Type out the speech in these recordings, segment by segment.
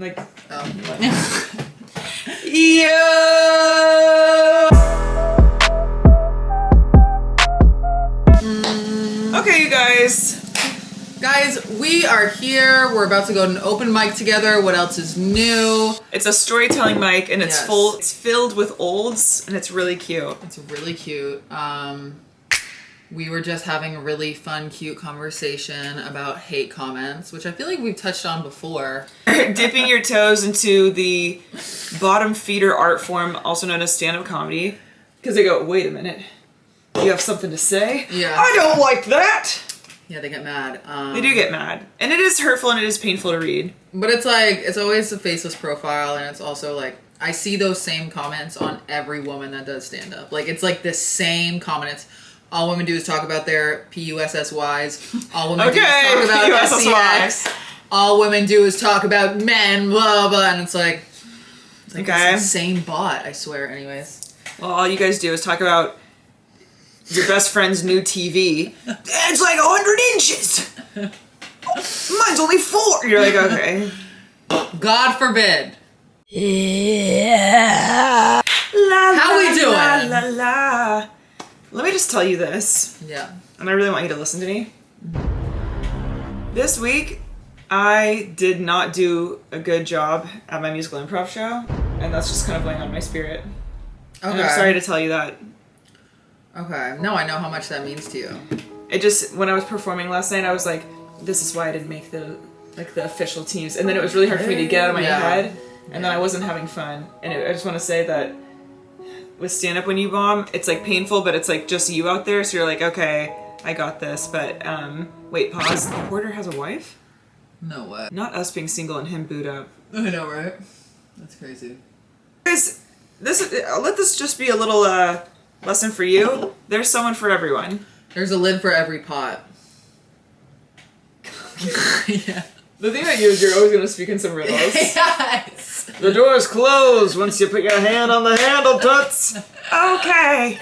Like, Yo! Okay, you guys. Guys, we are here. We're about to go to an open mic together. What else is new? It's a storytelling mic, and it's Yes. It's filled with olds, and it's really cute. It's really cute. We were just having a really fun, cute conversation about hate comments, which I feel like we've touched on before. Dipping your toes into the bottom feeder art form, also known as stand-up comedy. Because they go, wait a minute, you have something to say? Yeah. I don't like that! Yeah, they get mad. They do get mad. And it is hurtful and it is painful to read. But it's like, it's always a faceless profile, and it's also like, I see those same comments on every woman that does stand-up. Like, it's like the same comment. It's, all women do is talk about their PUSSYs. All women do is talk about SEX. All women do is talk about men, blah, blah. And it's like it's the same bot, I swear, anyways. Well, all you guys do is talk about your best friend's new TV. It's like 100 inches! Mine's only 4! You're like, okay. God forbid. Yeah. La, How we doing? La, la, la. Let me just tell you this. Yeah. And I really want you to listen to me. This week, I did not do a good job at my musical improv show, and that's just kind of weighing on my spirit. Okay. And I'm sorry to tell you that. Okay. No, I know how much that means to you. It just, when I was performing last night, I was like, this is why I didn't make the official teams. And then it was really hard for me to get out of my head, and then I wasn't having fun. And I just want to say that with stand-up, when you bomb, it's like painful, but it's like just you out there, so you're like, okay, I got this. But wait, pause. The Porter has a wife? No, what? Not us being single and him booed up. I know, right? That's crazy. Guys, let this just be a little lesson for you. There's someone for everyone. There's a lid for every pot. Yeah. The thing about you is you're always going to speak in some riddles. Yes. The door's closed once you put your hand on the handle, toots. Okay.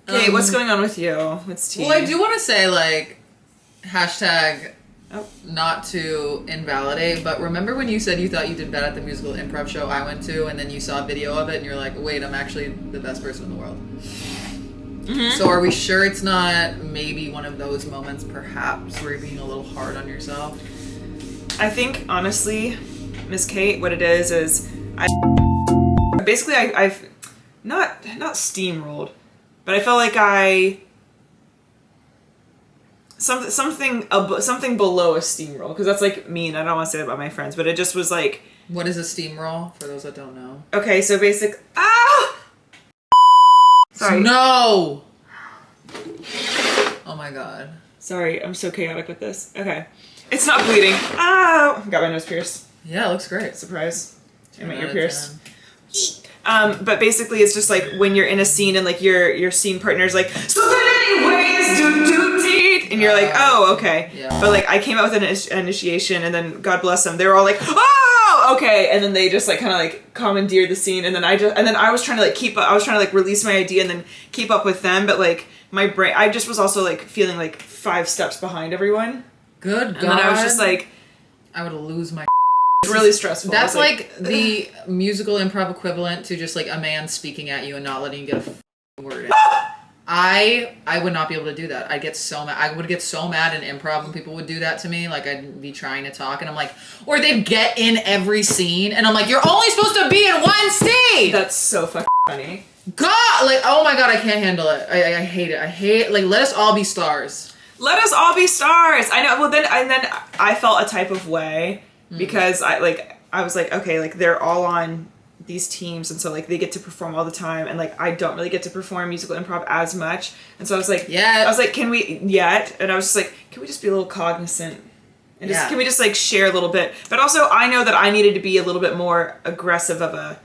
Okay, what's going on with you? What's tea? Well, I do want to say, like, hashtag not to invalidate, but remember when you said you thought you did bad at the musical improv show I went to, and then you saw a video of it, and you're like, wait, I'm actually the best person in the world. Mm-hmm. So are we sure it's not maybe one of those moments, perhaps, where you're being a little hard on yourself? I think, honestly, Miss Kate, what it is I've not steamrolled, but I felt like something below a steamroll, because that's like mean. I don't want to say that about my friends, but it just was like. What is a steamroll, for those that don't know? Okay, so sorry. No! Oh my god. Sorry, I'm so chaotic with this. Okay. It's not bleeding. Ow! Got my nose pierced. Yeah, it looks great. Surprise. And my ear pierced. But basically it's just like when you're in a scene and like your scene partner's like, so anyways, and you're like, oh, okay. Yeah. But like I came out with an initiation, and then God bless them, they were all like, oh, okay. And then they just like kind of like commandeered the scene, and then I was trying to like release my idea and then keep up with them, but like my brain, I just was also like feeling like 5 steps behind everyone. Good God. And then I was just like, I would lose my. It's really stressful. That's like the musical improv equivalent to just like a man speaking at you and not letting you get a word in. I would not be able to do that. I'd get so mad. I would get so mad in improv when people would do that to me. Like, I'd be trying to talk, and I'm like, or they'd get in every scene, and I'm like, you're only supposed to be in one scene! That's so fucking funny. God! Like, oh my God, I can't handle it. I hate it. I hate, like, let us all be stars. Let us all be stars! I know, well then I felt a type of way, because I was like, okay, like, they're all on these teams, and so like they get to perform all the time, and like I don't really get to perform musical improv as much, and so I was like, can we and I was just like, can we just be a little cognizant and just can we just like share a little bit? But also I know that I needed to be a little bit more aggressive of an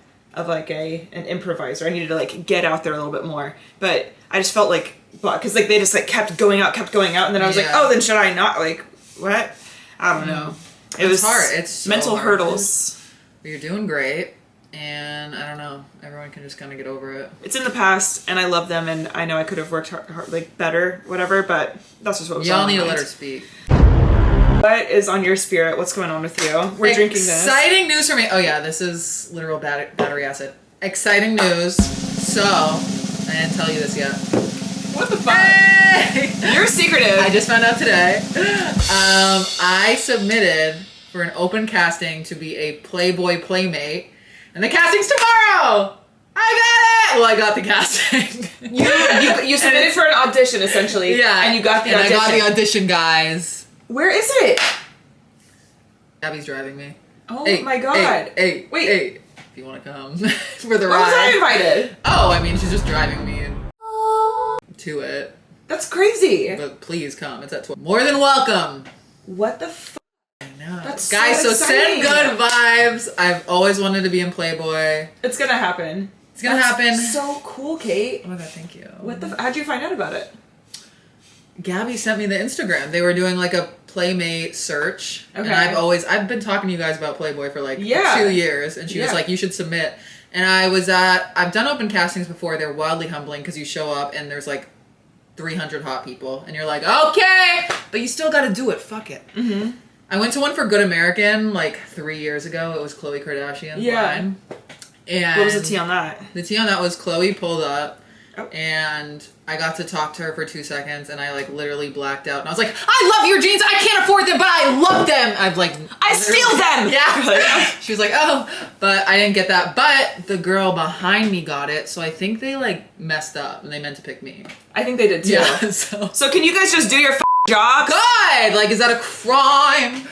improviser. I needed to like get out there a little bit more, but I just felt like, because like they just like kept going out, and then I was like, oh, then should I not, like, what? I don't know. It was hard. It's so mental hard. hurdles. You're doing great. And I don't know, everyone can just kind of get over it. It's in the past, and I love them, and I know I could have worked hard, like better, whatever, but that's just what was on my mind. Y'all need to let her speak. What is on your spirit? What's going on with you? We're drinking this. Exciting news for me. Oh yeah, this is literal battery acid. Exciting news. So, I didn't tell you this yet. What the fuck? Hey! You're secretive. I just found out today. I submitted for an open casting to be a Playboy Playmate, and the casting's tomorrow! I got it! Well, I got the casting. You submitted for an audition, essentially. Yeah. And you got the audition. I got the audition, guys. Where is it? Abby's driving me. Oh my god. Wait. If you want to come for the ride. Why was I invited? Oh, I mean, she's just driving me to it. That's crazy. But please come. It's at 12. More than welcome. What the fuck? I know. That's guys, so exciting. send good vibes. I've always wanted to be in Playboy. It's gonna happen. It's gonna happen. So cool, Kate. Oh my god, thank you. How'd you find out about it? Gabby sent me the Instagram. They were doing like a Playmate search. Okay. And I've been talking to you guys about Playboy for like 2 years. And she was like, you should submit. And I've done open castings before. They're wildly humbling because you show up and there's like 300 hot people. And you're like, okay, but you still gotta do it. Fuck it. Mm-hmm. I went to one for Good American like 3 years ago. It was Khloe Kardashian's line. And what was the tea on that? The tea on that was Khloe pulled up. Oh. And I got to talk to her for 2 seconds, and I like literally blacked out. And I was like, "I love your jeans. I can't afford them, but I love them." I steal them. Yeah. She was like, "Oh," but I didn't get that. But the girl behind me got it, so I think they like messed up, and they meant to pick me. I think they did too. Yeah. So can you guys just do your job? God, like, is that a crime?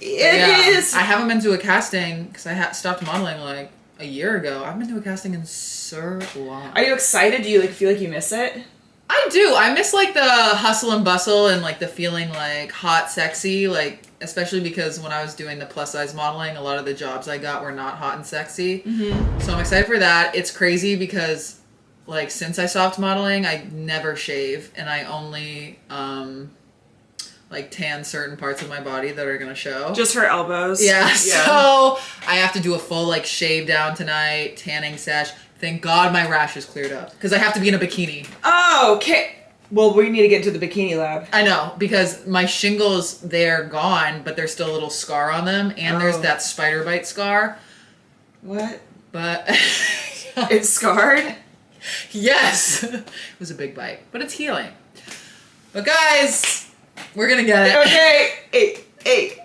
It is. I haven't been to a casting because I stopped modeling like a year ago. I haven't been to a casting in so long. Are you excited? Do you like feel like you miss it? I do. I miss like the hustle and bustle and like the feeling like hot, sexy, like especially because when I was doing the plus size modeling, a lot of the jobs I got were not hot and sexy. Mm-hmm. So I'm excited for that. It's crazy because like since I stopped modeling, I never shave and I only like tan certain parts of my body that are gonna show. Just her elbows. Yeah. So I have to do a full like shave down tonight, tanning sesh. Thank God my rash is cleared up because I have to be in a bikini. Oh, okay. Well, we need to get into the bikini lab. I know, because my shingles, they're gone, but there's still a little scar on them, and there's that spider bite scar. What? But it's scarred? Yes. It was a big bite, but it's healing. But guys, we're gonna get it. Okay. Hey.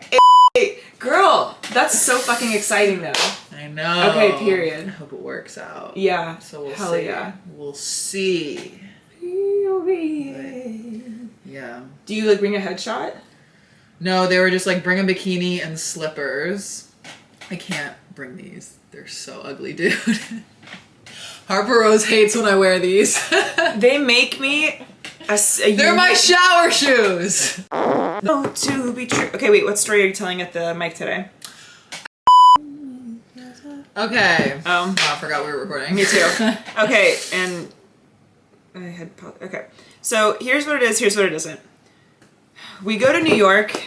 Girl, that's so fucking exciting though. I know. Okay, period. I hope it works out. Yeah. So we'll Hell see. Yeah. We'll see. Yeah. Do you like bring a headshot? No, they were just like bring a bikini and slippers. I can't bring these. They're so ugly, dude. Harper Rose hates when I wear these. They make me They're my shower shoes. Oh, to be true. Okay, wait. What story are you telling at the mic today? Okay. Oh, I forgot we were recording. me too. Okay, and I had okay. So here's what it is. Here's what it isn't. We go to New York.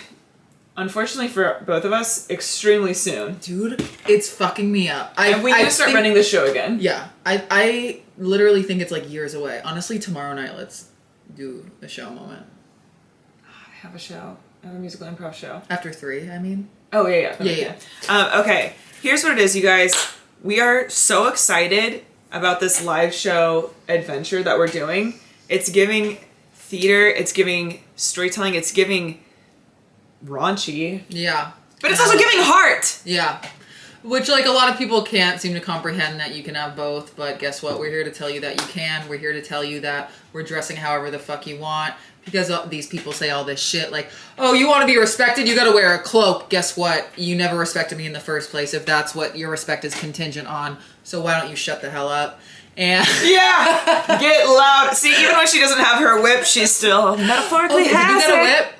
Unfortunately for both of us, extremely soon. Dude, it's fucking me up. And we need to start running the show again. Yeah. I literally think it's like years away. Honestly, tomorrow night, let's do a show moment. I have a show. I have a musical improv show. After 3, I mean. Oh, yeah. Okay. Here's what it is, you guys. We are so excited about this live show adventure that we're doing. It's giving theater. It's giving storytelling. It's giving raunchy. Yeah. But it's also giving heart. Yeah. Which, like, a lot of people can't seem to comprehend that you can have both, but guess what? We're here to tell you that you can. We're here to tell you that we're dressing however the fuck you want. Because these people say all this shit like, oh, you want to be respected? You gotta wear a cloak. Guess what? You never respected me in the first place if that's what your respect is contingent on. So why don't you shut the hell up? And yeah, get loud. See, even when she doesn't have her whip, she's still metaphorically has you got a it. whip?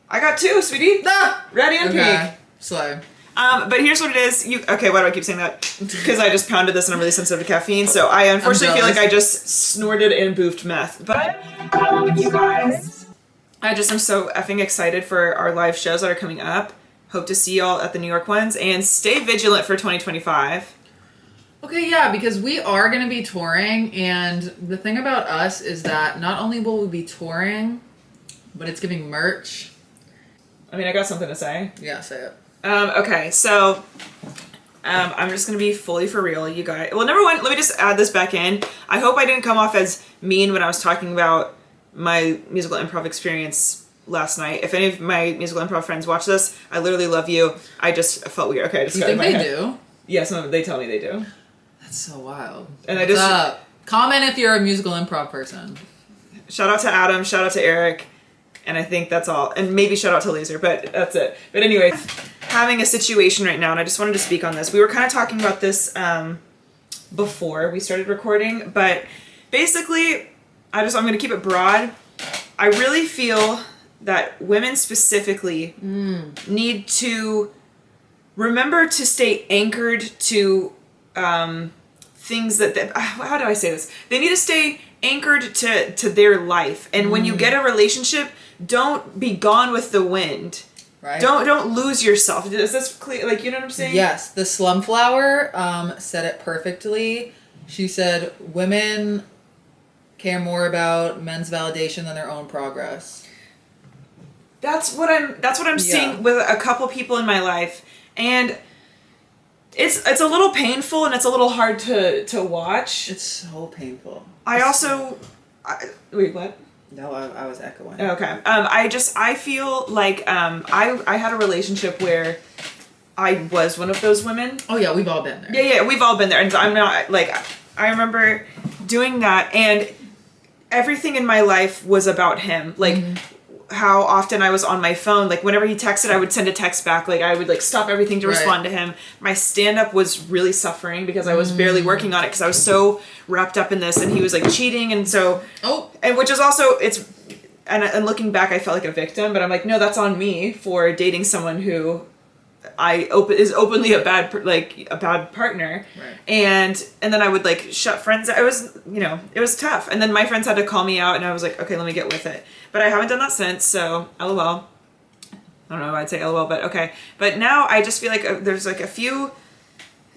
I got 2, sweetie. Ah! Ready and pink. Slow. But here's what it is. Okay, why do I keep saying that? Because I just pounded this and I'm really sensitive to caffeine. So I unfortunately feel like I just snorted and boofed meth. But you guys. I just am so effing excited for our live shows that are coming up. Hope to see y'all at the New York ones. And stay vigilant for 2025. Okay, yeah, because we are going to be touring. And the thing about us is that not only will we be touring, but it's giving merch. I mean, I got something to say. Yeah, say it. Okay, so I'm just gonna be fully for real, you guys. Well, number one, let me just add this back in. I hope I didn't come off as mean when I was talking about my musical improv experience last night. If any of my musical improv friends watch this, I literally love you. I just felt weird. Okay, I just You got it think in my they head. do? Yeah, some of them, they tell me they do. That's so wild. And What's up? Comment if you're a musical improv person. Shout out to Adam, shout out to Eric, and I think that's all. And maybe shout out to Laser, but that's it. But anyway, having a situation right now, and I just wanted to speak on this. We were kind of talking about this before we started recording, but basically, I'm going to keep it broad. I really feel that women specifically need to remember to stay anchored to things that how do I say this? They need to stay anchored to their life. And when you get a relationship, don't be gone with the wind. Right. Don't lose yourself. Is this clear? Like, you know what I'm saying? Yes. The Slumflower said it perfectly. She said, women care more about men's validation than their own progress. That's what I'm seeing with a couple people in my life. And it's a little painful and it's a little hard to watch. It's so painful. Wait, what? No, I was echoing. Okay. I feel like I had a relationship where I was one of those women. Oh yeah, we've all been there. Yeah, we've all been there. And I'm not like, I remember doing that and everything in my life was about him. Like how often I was on my phone. Like whenever he texted, I would send a text back. Like I would like stop everything to respond to him. My stand-up was really suffering because I was barely working on it because I was so wrapped up in this and he was like cheating. And so, and which is also, and looking back, I felt like a victim, but I'm like, no, that's on me for dating someone who is openly a bad partner. Right. And then I would like shut friends. It was, it was tough. And then my friends had to call me out and I was like, okay, let me get with it. But I haven't done that since. So LOL. I don't know why I'd say LOL, but okay. But now I just feel like there's like a few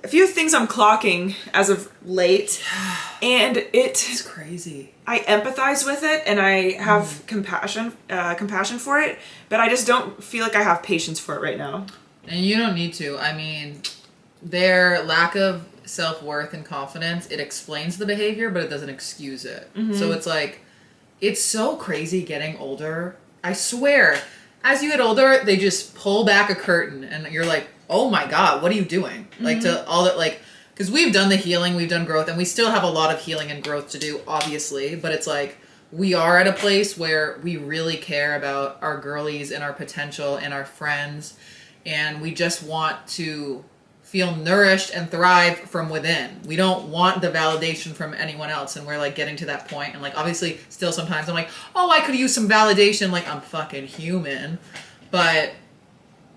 things I'm clocking as of late. And it's crazy. I empathize with it and I have compassion for it, but I just don't feel like I have patience for it right now. And you don't need to. I mean, their lack of self-worth and confidence, it explains the behavior, but it doesn't excuse it. So it's like, it's so crazy getting older. I swear, as you get older, they just pull back a curtain and you're like, oh my God, what are you doing? Like to all that, like, because we've done the healing, we've done growth, and we still have a lot of healing and growth to do, obviously, but it's like, we are at a place where we really care about our girlies and our potential and our friends, and we just want to feel nourished and thrive from within. We don't want the validation from anyone else, and we're like getting to that point, and like obviously still sometimes I'm like, oh, I could use some validation, like I'm fucking human, but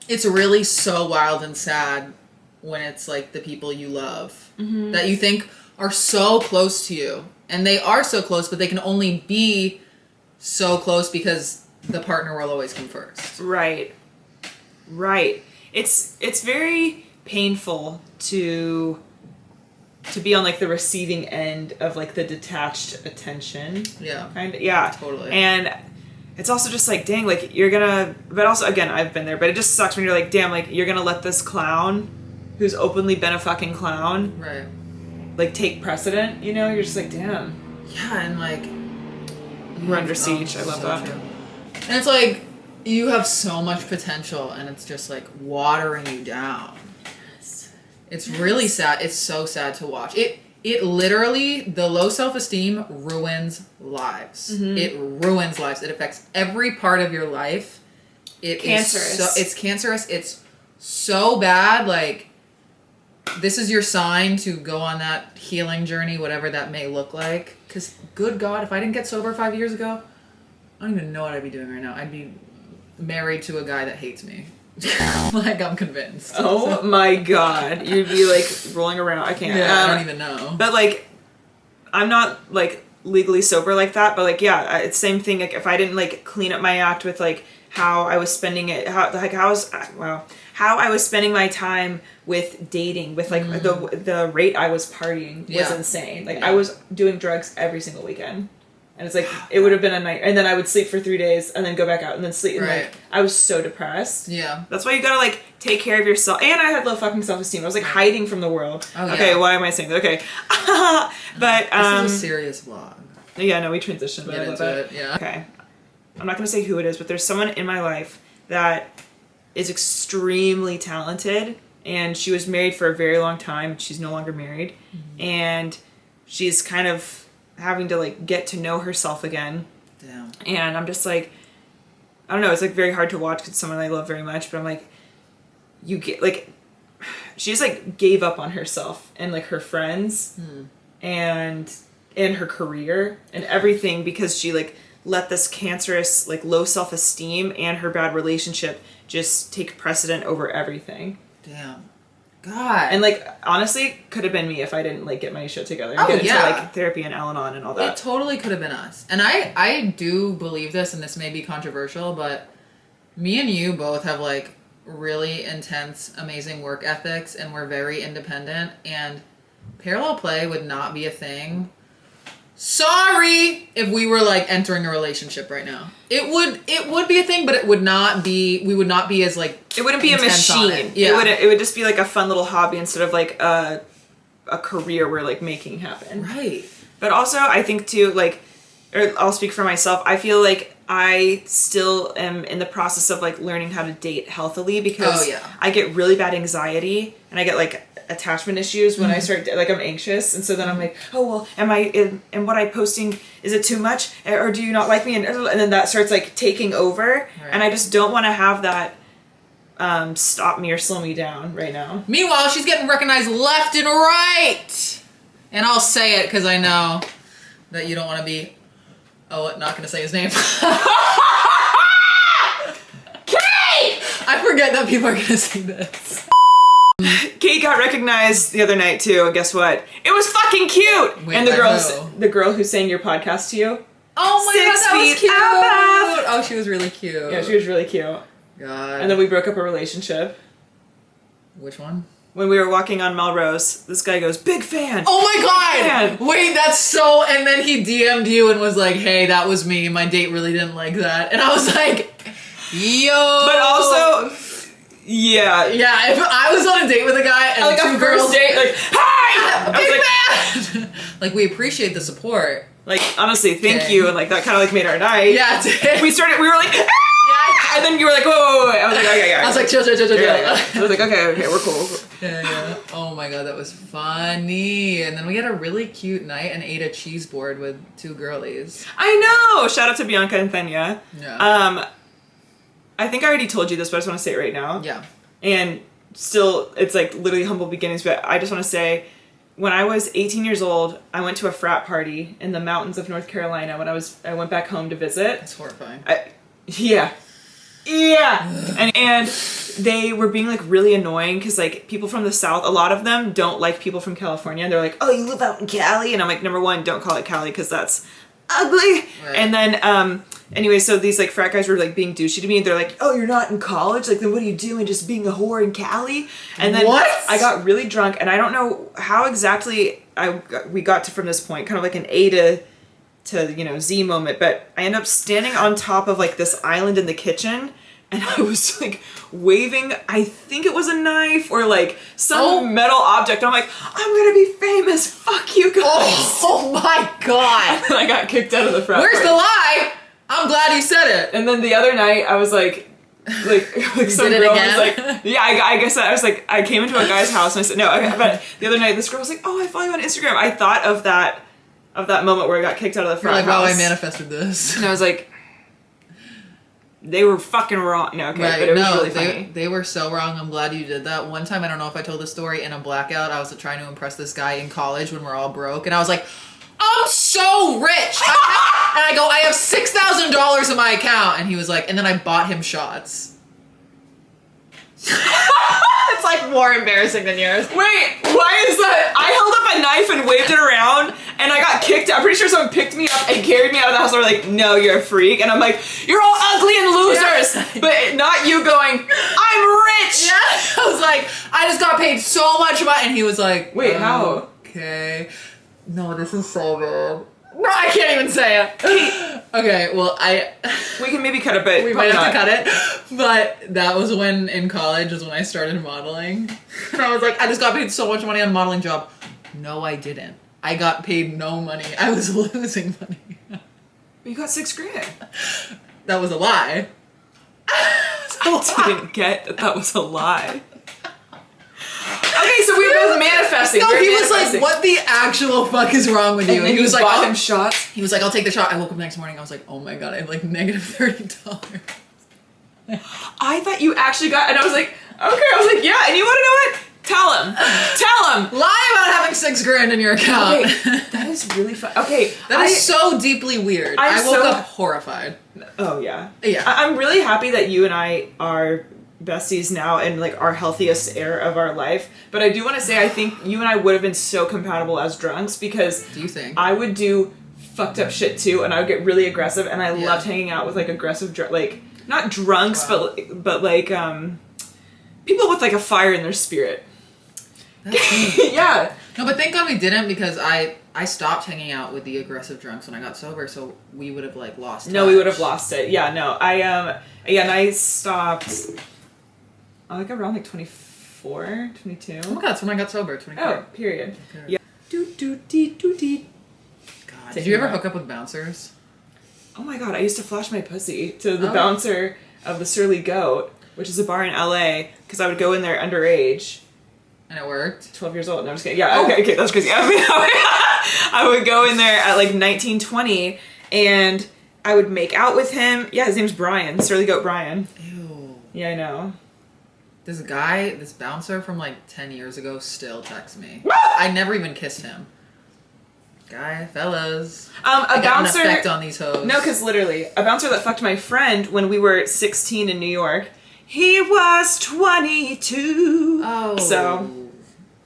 it's really so wild and sad when it's like the people you love that you think are so close to you, and they are so close, but they can only be so close because the partner will always come first. Right. It's very painful to be on like the receiving end of like the detached attention. Yeah. Kind of. Yeah. Totally. And it's also just like, dang, like you're gonna, but also again, I've been there, but it just sucks when you're like, damn, like you're gonna let this clown who's openly been a fucking clown, right, like take precedent, you're just like, damn. Yeah. And like, We're under siege. I love that. True. And it's like, you have so much potential and it's just like watering you down. It's really sad. It's so sad to watch. It literally, the low self-esteem ruins lives. It ruins lives. It affects every part of your life. It's cancerous. It's so bad. Like, this is your sign to go on that healing journey, whatever that may look like. Because, good God, if I didn't get sober 5 years ago, I don't even know what I'd be doing right now. I'd be married to a guy that hates me. Like, I'm convinced. Oh my God. You'd be like rolling around. I can't. Yeah, I don't even know. But like, I'm not like legally sober like that, but like, yeah, it's same thing. Like if I didn't like clean up my act with like how I was spending it, how I was spending my time with dating, with like the rate I was partying was insane. Like I was doing drugs every single weekend. And it's like, it would have been a night. And then I would sleep for 3 days and then go back out and then sleep. And Right. like, I was so depressed. Yeah. That's why you gotta like take care of yourself. And I had low fucking self-esteem. I was like hiding from the world. Oh, okay, yeah. why am I saying that? Okay. But, This is a serious vlog. yeah, no, we transitioned. But Get I love into it. it, yeah. Okay. I'm not gonna say who it is, but there's someone in my life that is extremely talented. And she was married for a very long time. She's no longer married. Mm-hmm. And she's kind of having to like get to know herself again. Damn. And I'm just like, I don't know, it's like very hard to watch because it's someone I love very much, but I'm like, you get like, she just like gave up on herself and like her friends and her career and everything because she like let this cancerous like low self-esteem and her bad relationship just take precedent over everything. Damn. God. And like honestly, could have been me if I didn't like get my shit together and Oh, get into yeah. like therapy and Al-Anon and all that. It totally could have been us. And I do believe this, and this may be controversial, but me and you both have like really intense, amazing work ethics, and we're very independent, and parallel play would not be a thing. Sorry if we were like entering a relationship right now. It would be a thing, but it would not be, we would not be as like, it wouldn't be a machine. Yeah. It would just be like a fun little hobby instead of like a career we're like making happen. Right. But also I think too, like, or I'll speak for myself, I feel like I still am in the process of like learning how to date healthily because I get really bad anxiety and I get like attachment issues when I start, like I'm anxious, and so then I'm like, oh well, am what I posting, is it too much, or do you not like me, and then that starts like taking over, and I just don't want to have that stop me or slow me down right now. Meanwhile, she's getting recognized left and right, and I'll say it because I know that you don't want to be, not gonna say his name. Kate! I forget that people are gonna see this. Kate got recognized the other night too, and guess what? It was fucking cute. Wait, and the girl who sang your podcast to you. Oh my 6 god, that was feet cute. above. Oh, she was really cute. Yeah, she was really cute. God. And then we broke up a relationship. Which one? When we were walking on Melrose, this guy goes, "Big fan." Oh my god! fan. Wait, that's so. And then he DM'd you and was like, "Hey, that was me. My date really didn't like that." And I was like, "Yo." But also, yeah. Yeah, if I was on a date with a guy and Like two a girls, first date, like, hi! I was big fan. Like, we appreciate the support. like, honestly, thank Okay. you, and like that kind of like made our night. Yeah, it did. We were like, Yeah. and then you were like, whoa. I was like, okay. I was like, chill. Yeah. I was like, okay, we're cool. Yeah. Oh my god, that was funny. And then we had a really cute night and ate a cheese board with two girlies. I know. Shout out to Bianca and Thenya. Yeah. I think I already told you this, but I just want to say it right now. Yeah. And still, it's like literally humble beginnings, but I just want to say, when I was 18 years old, I went to a frat party in the mountains of North Carolina when I went back home to visit. It's horrifying. Yeah. And they were being like really annoying because like people from the South, a lot of them don't like people from California. And they're like, oh, you live out in Cali? And I'm like, number one, don't call it Cali because that's ugly. Right. And then, anyway, so these like frat guys were like being douchey to me, and they're like, oh, you're not in college? Like, then what are you doing, just being a whore in Cali? And then What? I got really drunk, and I don't know how exactly we got to from this point, kind of like an A to Z moment, but I ended up standing on top of like this island in the kitchen, and I was like waving, I think it was a knife or like some metal object. I'm like, I'm gonna be famous, fuck you guys. Oh my god. And I got kicked out of the frat Where's party. the lie? I'm glad you said it. And then the other night I was like some did it girl again? was like, yeah, I guess I was like, I came into a guy's house and I said, no, okay, but the other night this girl was like, oh, I follow you on Instagram. I thought of that moment where I got kicked out of the You're frat like, house. wow, I manifested this. And I was like, they were fucking wrong. No, okay, Right, but it was really funny. they were so wrong. I'm glad you did that. One time, I don't know if I told the story, in a blackout, I was trying to impress this guy in college when we're all broke, and I was like, I'm so rich! And I go, I have $6,000 in my account, and he was like, and then I bought him shots. It's like more embarrassing than yours. Wait, why is that? I held up a knife and waved it around, and I got kicked. I'm pretty sure someone picked me up and carried me out of the house. They were like, no, you're a freak. And I'm like, you're all ugly and losers. Yeah. But not you going, I'm rich. Yeah, I was like, I just got paid so much money, and he was like, Wait, how? Okay. No, this is so bad. No, I can't even say it. Okay, well, We can maybe cut it, but we might probably have to not. cut it. But that was when, in college, was when I started modeling. And I was like, I just got paid so much money on a modeling job. No, I didn't. I got paid no money. I was losing money. But you got $6,000. That was a lie. I didn't get that was a lie. Okay, so we were both manifesting. No, We were he was like, manifesting. "What the actual fuck is wrong with you?" And he was like, bought "Oh." him shots. He was like, "I'll take the shot." I woke up the next morning. I was like, "Oh my god, I have like negative $30." I thought you actually got, and I was like, okay. I was like, yeah. And you want to know what? Tell him. Lie about having $6,000 in your account. Okay, that is really fun. Okay, That is so deeply weird. I woke up horrified. Oh yeah, Yeah. I'm really happy that you and I are besties now and like our healthiest era of our life. But I do want to say, I think you and I would have been so compatible as drunks because Do you think? I would do fucked up shit too, and I would get really aggressive, and I Yeah. loved hanging out with like aggressive, like not drunks, Wow. but like people with like a fire in their spirit. Yeah. No, but thank God we didn't because I stopped hanging out with the aggressive drunks when I got sober, so we would have like lost. No, we touch. would have lost it. Yeah, no. Yeah, and I stopped like around like 24, 22. Oh my God, that's when I got sober. 24. Oh, period. Okay. Yeah. Do. God, did you ever hook up with bouncers? Oh my god, I used to flash my pussy to the Oh. bouncer of the Surly Goat, which is a bar in LA, because I would go in there underage. And it worked. 12 years old. No, I'm just kidding. Yeah, okay, that's crazy. I mean, I would go in there at like 19, 20, and I would make out with him. Yeah, his name's Brian. Surly Goat Brian. Ew. Yeah, I know. This bouncer from like 10 years ago still texts me. I never even kissed him. Fellas. A I got bouncer. an effect on these hoes. No, because literally, a bouncer that fucked my friend when we were 16 in New York, he was 22. Oh. So.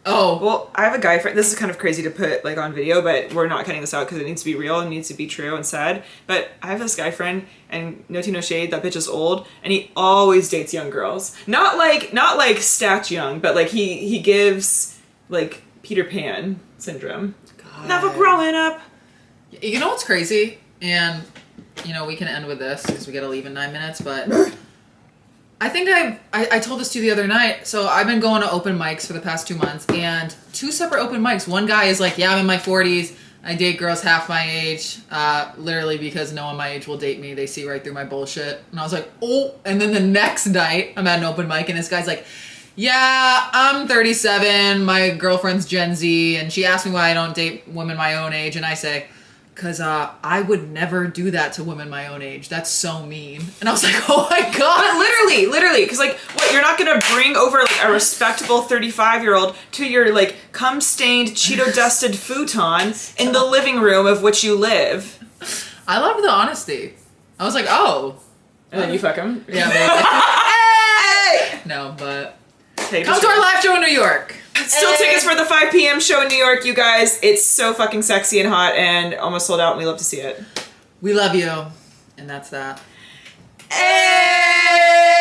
Oh. Well, I have a guy friend. This is kind of crazy to put like on video, but we're not cutting this out because it needs to be real and needs to be true and sad. But I have this guy friend, and no tea, no shade, that bitch is old, and he always dates young girls. Not like stat young, but like he gives like Peter Pan syndrome. God. Never growing up. You know what's crazy? And, you know, we can end with this because we gotta leave in 9 minutes, but I think I told this to you the other night. So I've been going to open mics for the past 2 months, and 2 separate open mics. One guy is like, yeah, I'm in my 40s. I date girls half my age, literally because no one my age will date me. They see right through my bullshit. And I was like, oh. And then the next night, I'm at an open mic, and this guy's like, yeah, I'm 37. My girlfriend's Gen Z, and she asked me why I don't date women my own age, and I say, because I would never do that to women my own age. That's so mean. And I was like, oh my God. But literally, because like, what, you're not gonna bring over like a respectable 35-year-old to your like cum-stained, Cheeto-dusted futon in the living room of which you live. I love the honesty. I was like, oh. And then you fuck him. Yeah, maybe. Hey! No, but Hey, come just- to our live show in New York. Still tickets for the 5 p.m. show in New York, you guys. It's so fucking sexy and hot and almost sold out, and we love to see it. We love you. And that's that. Hey!